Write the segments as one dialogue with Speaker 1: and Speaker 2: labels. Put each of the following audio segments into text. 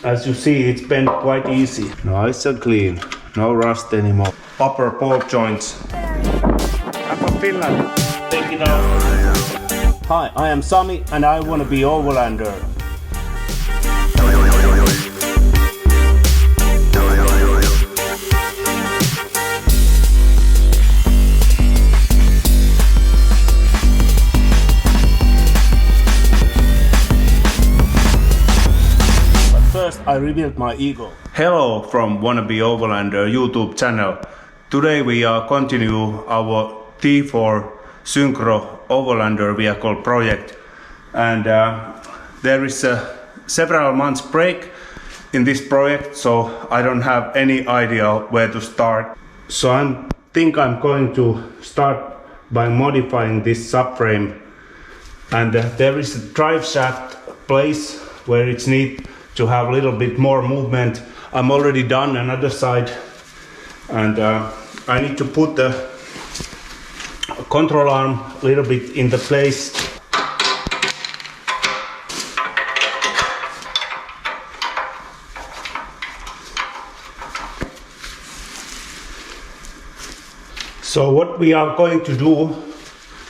Speaker 1: As you see, it's bent quite easy. Nice and clean, no rust anymore. Upper ball joints. I'm from Finland. Take it out. Hi, I am Sami and I want to be Overlander. First, I revealed my ego. Hello from Wannabe Overlander YouTube channel. Today we are continue our T4 Syncro Overlander vehicle project, and there is a several months break in this project, so I don't have any idea where to start. So I think I'm going to start by modifying this subframe, and there is a drive shaft place where it's neat to have a little bit more movement. I'm already done another side, and I need to put the control arm a little bit in the place. So what we are going to do,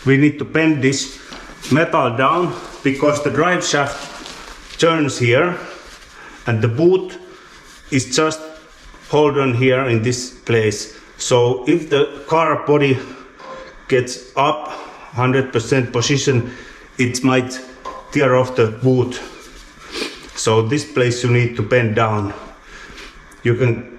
Speaker 1: we need to bend this metal down because the drive shaft turns here and the boot is just hold on here in this place. So if the car body gets up 100% position, it might tear off the boot. So this place you need to bend down. You can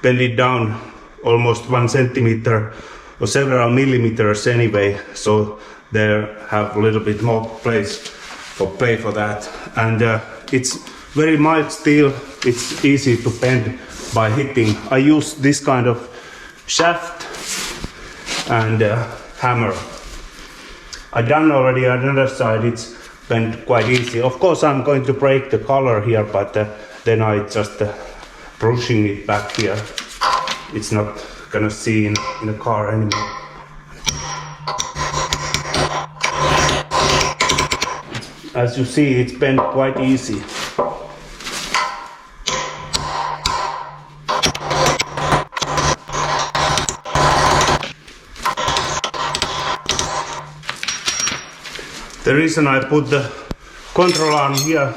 Speaker 1: bend it down almost 1 centimeter or several millimeters anyway, so there have a little bit more place for play for that. And it's very mild steel, it's easy to bend by hitting. I use this kind of shaft and hammer. I done already another side, it's bent quite easy. Of course I'm going to break the color here, but then I just brushing it back here. It's not gonna see in the car anymore. As you see, it's bent quite easy. The reason I put the control arm here,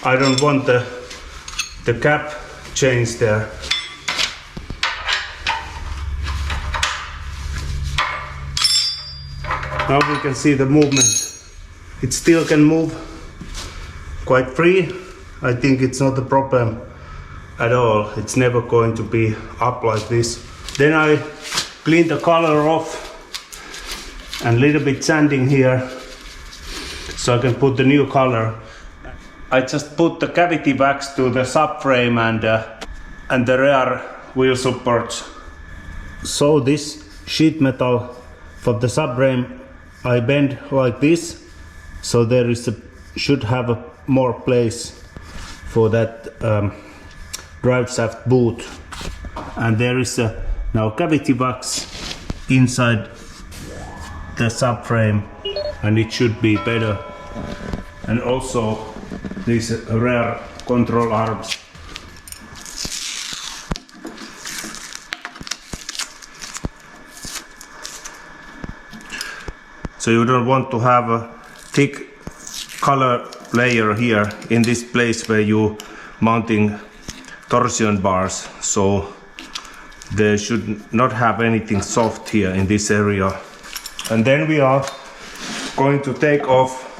Speaker 1: I don't want the cap change there. Now we can see the movement. It still can move quite free. I think it's not a problem at all. It's never going to be up like this. Then I clean the color off and a little bit sanding here, so I can put the new color. I just put the cavity wax to the subframe and the rear wheel supports. So this sheet metal for the subframe I bend like this, so there is should have more place for that drive shaft boot. And there is now cavity wax inside the subframe, and it should be better. And also these rear control arms. So you don't want to have a thick color layer here in this place where you mounting torsion bars. So they should not have anything soft here in this area. And then we are going to take off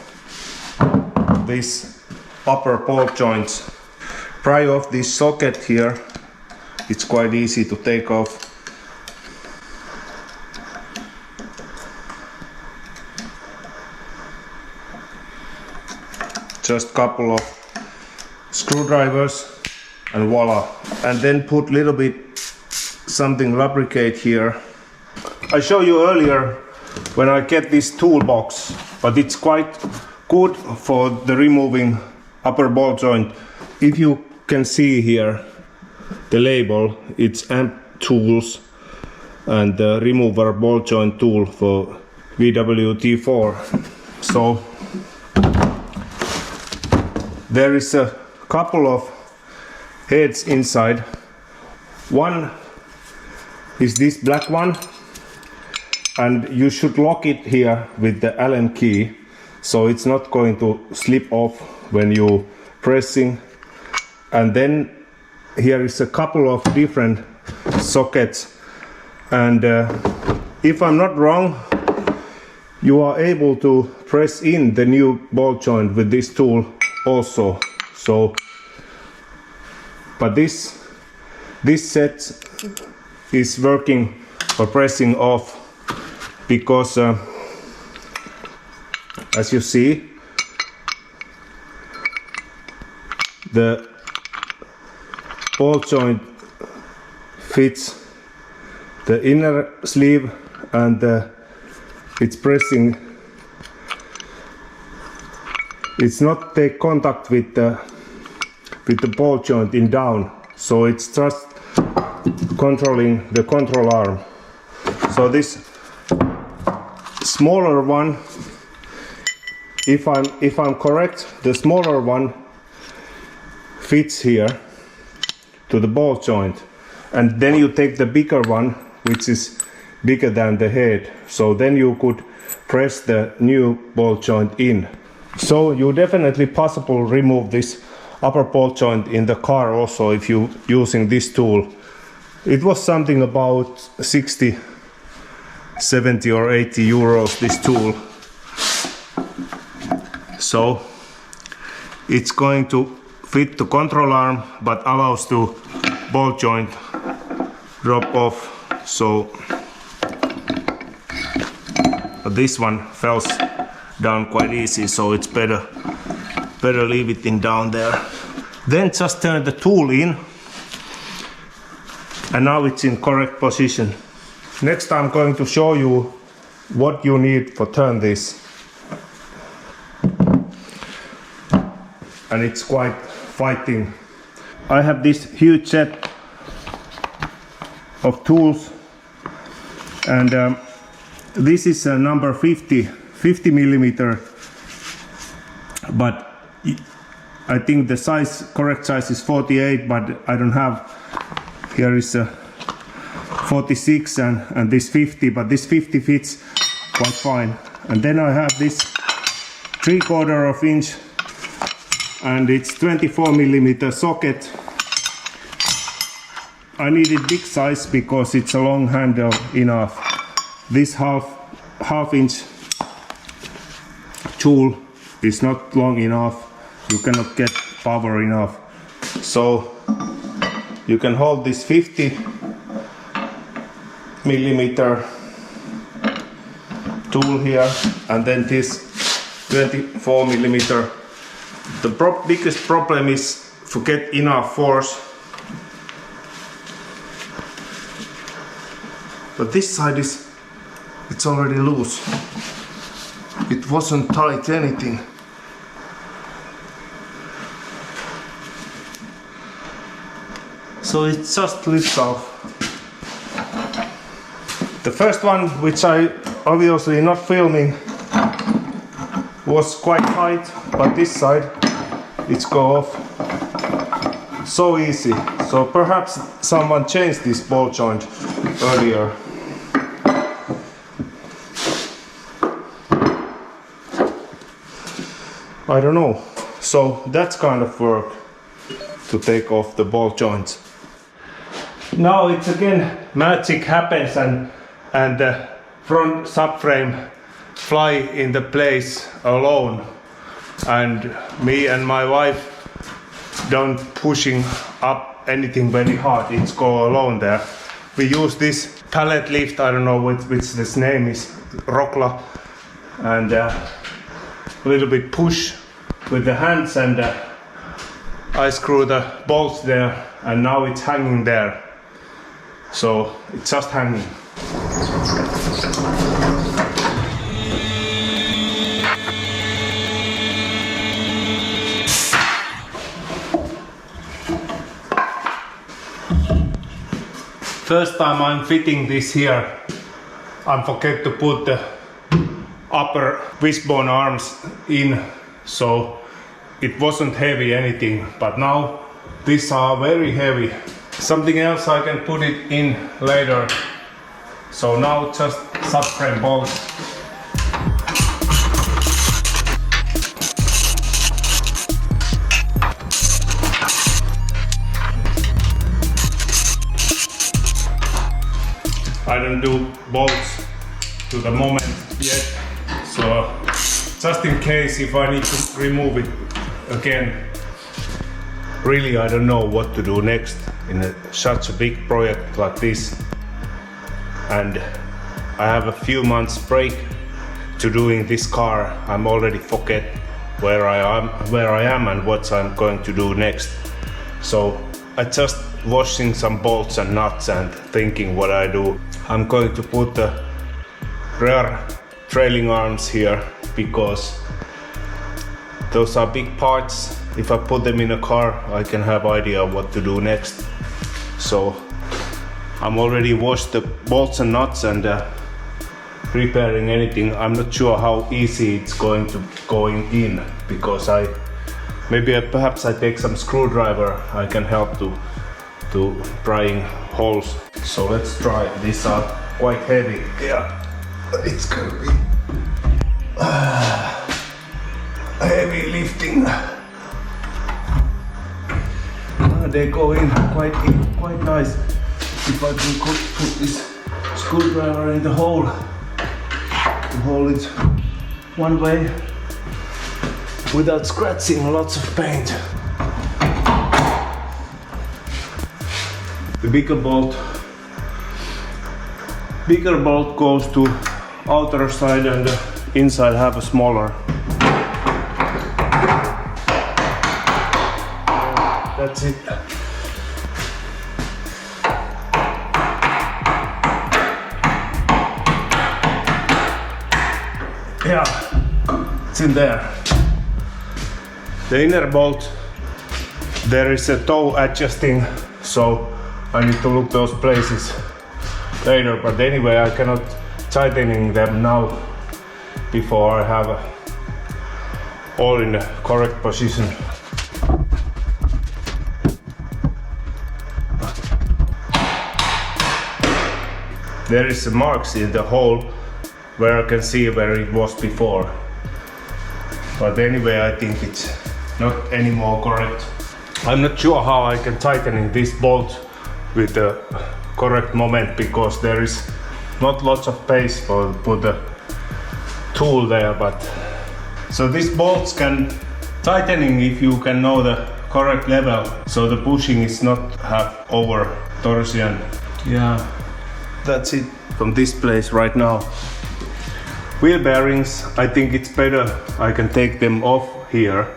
Speaker 1: these upper ball joints. Pry off this socket here. It's quite easy to take off. Just couple of screwdrivers and voila. And then put little bit something lubricate here. I showed you earlier when I get this toolbox, but it's quite good for the removing upper ball joint. If you can see here the label, it's AMP tools and the remover ball joint tool for VW T4. So there is a couple of heads inside. One is this black one, and you should lock it here with the Allen key, so it's not going to slip off when you pressing. And then here is a couple of different sockets, and if I'm not wrong, you are able to press in the new ball joint with this tool also. So, but this set is working for pressing off, because as you see, the ball joint fits the inner sleeve, and it's pressing. It's not take contact with the ball joint in down, so it's just controlling the control arm. So this smaller one, if I'm correct, the smaller one fits here to the ball joint, and then you take the bigger one, which is bigger than the head, so then you could press the new ball joint in. So you definitely possible remove this upper ball joint in the car also if you using this tool. It was something about 60, 70 or 80 euros, this tool. So it's going to fit the control arm, but allows to ball joint drop off. So this one falls down quite easy, so it's better leave it in down there. Then just turn the tool in, and now it's in correct position. Next I'm going to show you what you need for turn this, and it's quite fighting. I have this huge set of tools, and this is a number 50 millimeter, but I think the correct size is 48, but I don't have. Here is a 46 and this 50, but this 50 fits quite fine. And then I have this 3/4 inch, and it's 24 millimeter socket. I needed big size because it's a long handle enough. This half inch tool is not long enough. You cannot get power enough. So you can hold this 50 millimeter tool here, and then this 24 millimeter. The biggest problem is to get enough force. But this side it's already loose. It wasn't tight anything. So it just lifts off. The first one, which I obviously not filming, was quite tight, but this side it's go off so easy. So perhaps someone changed this ball joint earlier. I don't know. So that's kind of work to take off the ball joints. Now it's again magic happens, and the front subframe fly in the place alone, and me and my wife don't pushing up anything very hard. It's go alone there. We use this pallet lift, I don't know which this name is, Rockla, and a little bit push with the hands, and I screw the bolts there, and now it's hanging there. So it's just hanging. First time I'm fitting this here, I forget to put the upper wishbone arms in, so it wasn't heavy anything, but now these are very heavy. Something else I can put it in later. So now just subframe bolts. I don't do bolts to the moment yet, so just in case if I need to remove it again. Really, I don't know what to do next in such a big project like this, and I have a few months break to doing this car. I'm already forget where I am and what I'm going to do next. So I just washing some bolts and nuts and thinking what I do. I'm going to put the rear trailing arms here because those are big parts. If I put them in a car, I can have idea what to do next. So I'm already washed the bolts and nuts and repairing anything. I'm not sure how easy it's going in because perhaps I take some screwdriver. I can help to prying holes. So let's try. These are quite heavy. Yeah, it's gonna be heavy lifting. They go in quite nice. If I can put this screwdriver in the hole to hold it one way without scratching lots of paint. The bigger bolt goes to outer side and the inside have a smaller. That's it. Yeah, it's in there. The inner bolt, there is a toe adjusting, so I need to look those places later, but anyway I cannot tightening them now before I have all in the correct position. There is marks in the hole where I can see where it was before, but anyway I think it's not anymore correct. I'm not sure how I can tighten this bolt with the correct moment because there is not lots of space for put the tool there, but so these bolts can tightening if you can know the correct level, so the pushing is not have over torsion. Yeah, that's it from this place right now. Wheel bearings, I think it's better I can take them off here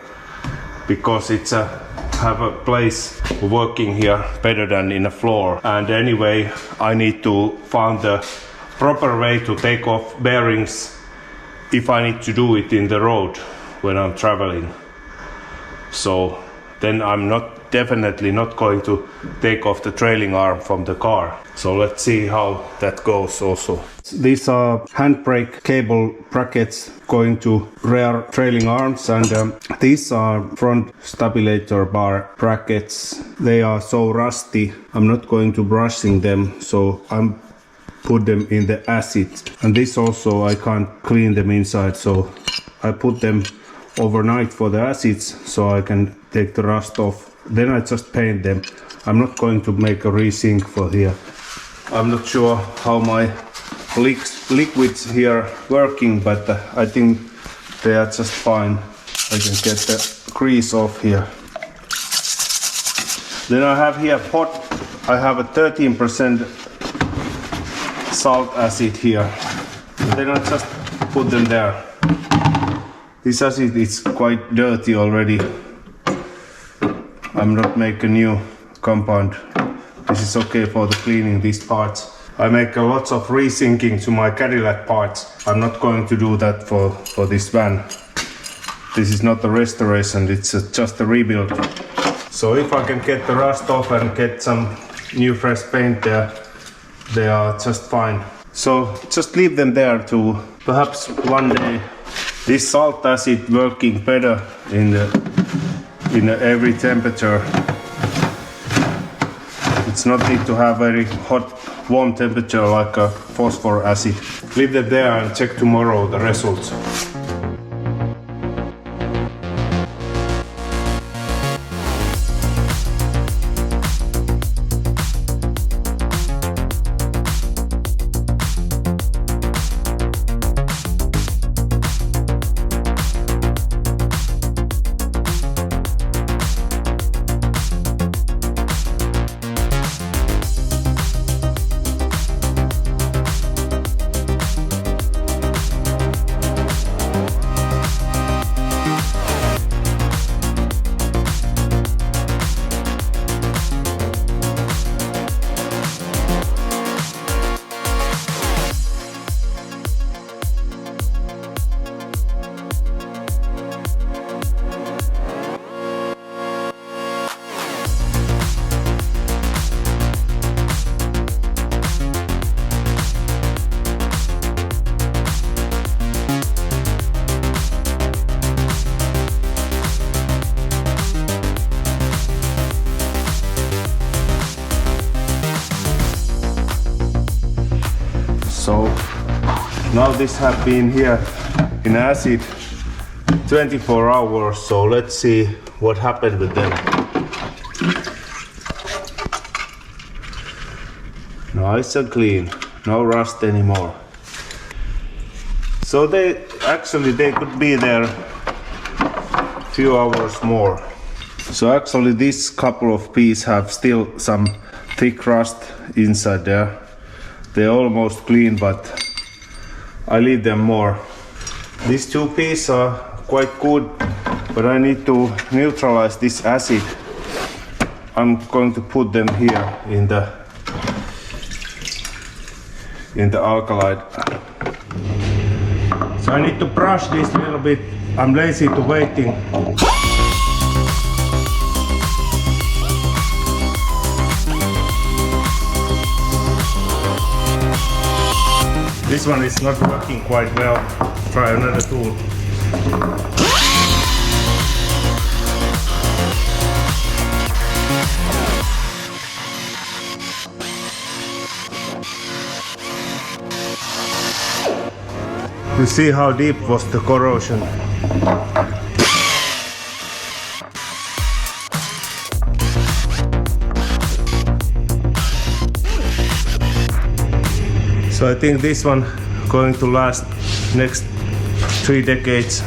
Speaker 1: because it's have a place working here better than in a floor. And anyway, I need to find the proper way to take off bearings if I need to do it in the road when I'm traveling. So then I'm definitely not going to take off the trailing arm from the car. So let's see how that goes also. These are handbrake cable brackets going to rear trailing arms, and these are front stabilizer bar brackets. They are so rusty, I'm not going to brushing them, so I'm put them in the acid. And this also I can't clean them inside, so I put them overnight for the acids so I can take the rust off. Then I just paint them. I'm not going to make a resync for here. I'm not sure how my liquids here working, but I think they are just fine. I can get the grease off here. Then I have here pot. I have a 13% salt acid here. And then I just put them there. This acid is quite dirty already. I'm not making a new compound. This is okay for the cleaning these parts. I make lots of resyncing to my Cadillac parts. I'm not going to do that for this van. This is not a restoration, it's just a rebuild. So if I can get the rust off and get some new fresh paint there, they are just fine. So just leave them there to perhaps one day. This salt acid working better in the in every temperature. It's not need to have very hot, warm temperature like a phosphor acid. Leave them there and check tomorrow the results. So now this have been here in acid 24 hours, so let's see what happened with them. Nice and clean, no rust anymore. So they could be there a few hours more. So actually this couple of pieces have still some thick rust inside there. They're almost clean, but I leave them more. These two pieces are quite good, but I need to neutralize this acid. I'm going to put them here in the alkali. So I need to brush this a little bit. I'm lazy to waiting. This one is not working quite well. Try another tool. You see how deep was the corrosion. So I think this one going to last next 3 decades.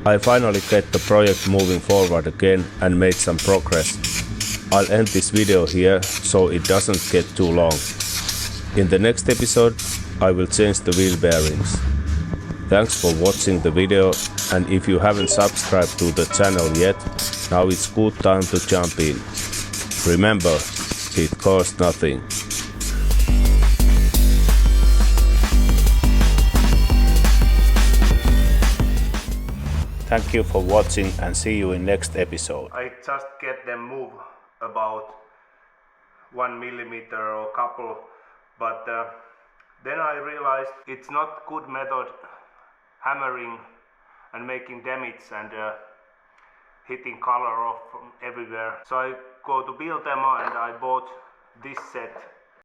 Speaker 2: I finally get the project moving forward again and made some progress. I'll end this video here so it doesn't get too long. In the next episode I will change the wheel bearings. Thanks for watching the video, and if you haven't subscribed to the channel yet, now it's good time to jump in. Remember, it costs nothing. Thank you for watching and see you in next episode.
Speaker 1: I just get them move about 1 millimeter or couple, but then I realized it's not good method hammering and making damage and hitting color off from everywhere. So I go to build them and I bought this set